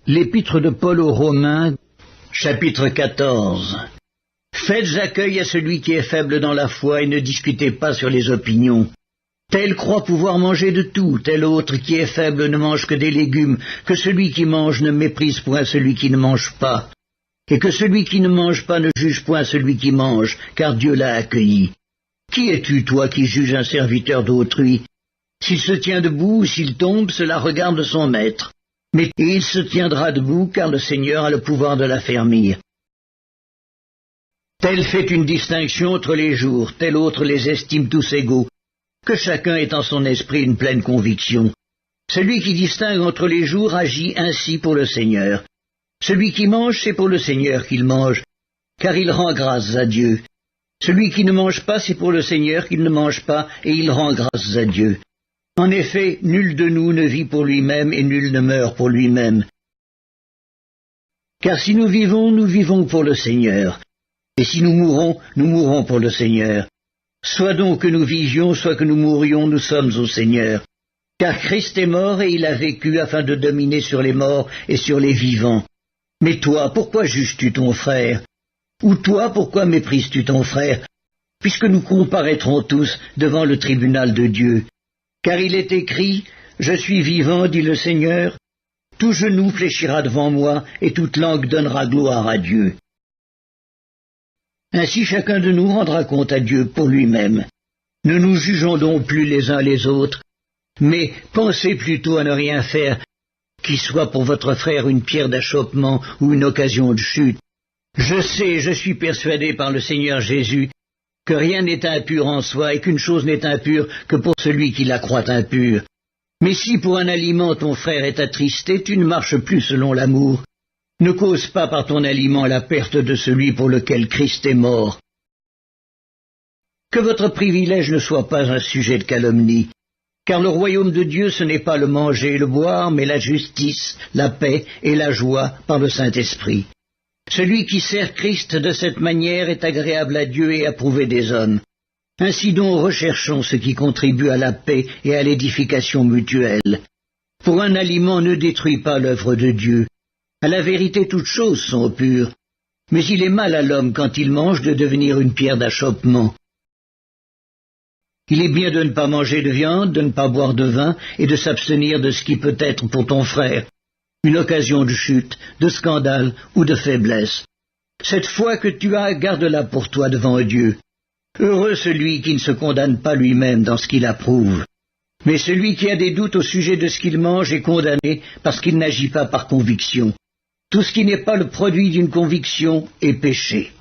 L'Épître de Paul aux Romains, chapitre 14. Faites accueil à celui qui est faible dans la foi et ne discutez pas sur les opinions. Tel croit pouvoir manger de tout, tel autre qui est faible ne mange que des légumes, que celui qui mange ne méprise point celui qui ne mange pas, et que celui qui ne mange pas ne juge point celui qui mange, car Dieu l'a accueilli. Qui es-tu, toi, qui juges un serviteur d'autrui? S'il se tient debout ou s'il tombe, cela regarde son maître. Mais il se tiendra debout, car le Seigneur a le pouvoir de l'affermir. Tel fait une distinction entre les jours, tel autre les estime tous égaux. Que chacun ait en son esprit une pleine conviction. Celui qui distingue entre les jours agit ainsi pour le Seigneur. Celui qui mange, c'est pour le Seigneur qu'il mange, car il rend grâce à Dieu. Celui qui ne mange pas, c'est pour le Seigneur qu'il ne mange pas, et il rend grâce à Dieu. En effet, nul de nous ne vit pour lui-même, et nul ne meurt pour lui-même. Car si nous vivons pour le Seigneur. Et si nous mourrons pour le Seigneur. Soit donc que nous vivions, soit que nous mourions, nous sommes au Seigneur. Car Christ est mort et il a vécu afin de dominer sur les morts et sur les vivants. Mais toi, pourquoi juges-tu ton frère? Ou toi, pourquoi méprises-tu ton frère? Puisque nous comparaîtrons tous devant le tribunal de Dieu. Car il est écrit, « Je suis vivant, dit le Seigneur, tout genou fléchira devant moi, et toute langue donnera gloire à Dieu. » Ainsi chacun de nous rendra compte à Dieu pour lui-même. Ne nous jugeons donc plus les uns les autres, mais pensez plutôt à ne rien faire qui soit pour votre frère une pierre d'achoppement ou une occasion de chute. Je suis persuadé par le Seigneur Jésus, que rien n'est impur en soi et qu'une chose n'est impure que pour celui qui la croit impure. Mais si pour un aliment ton frère est attristé, tu ne marches plus selon l'amour. Ne cause pas par ton aliment la perte de celui pour lequel Christ est mort. Que votre privilège ne soit pas un sujet de calomnie, car le royaume de Dieu ce n'est pas le manger et le boire, mais la justice, la paix et la joie par le Saint-Esprit. Celui qui sert Christ de cette manière est agréable à Dieu et approuvé des hommes. Ainsi donc recherchons ce qui contribue à la paix et à l'édification mutuelle. Pour un aliment ne détruit pas l'œuvre de Dieu. À la vérité, toutes choses sont pures, mais il est mal à l'homme quand il mange de devenir une pierre d'achoppement. Il est bien de ne pas manger de viande, de ne pas boire de vin, et de s'abstenir de ce qui peut être pour ton frère une occasion de chute, de scandale ou de faiblesse. Cette foi que tu as, garde-la pour toi devant Dieu. Heureux celui qui ne se condamne pas lui-même dans ce qu'il approuve. Mais celui qui a des doutes au sujet de ce qu'il mange est condamné parce qu'il n'agit pas par conviction. Tout ce qui n'est pas le produit d'une conviction est péché.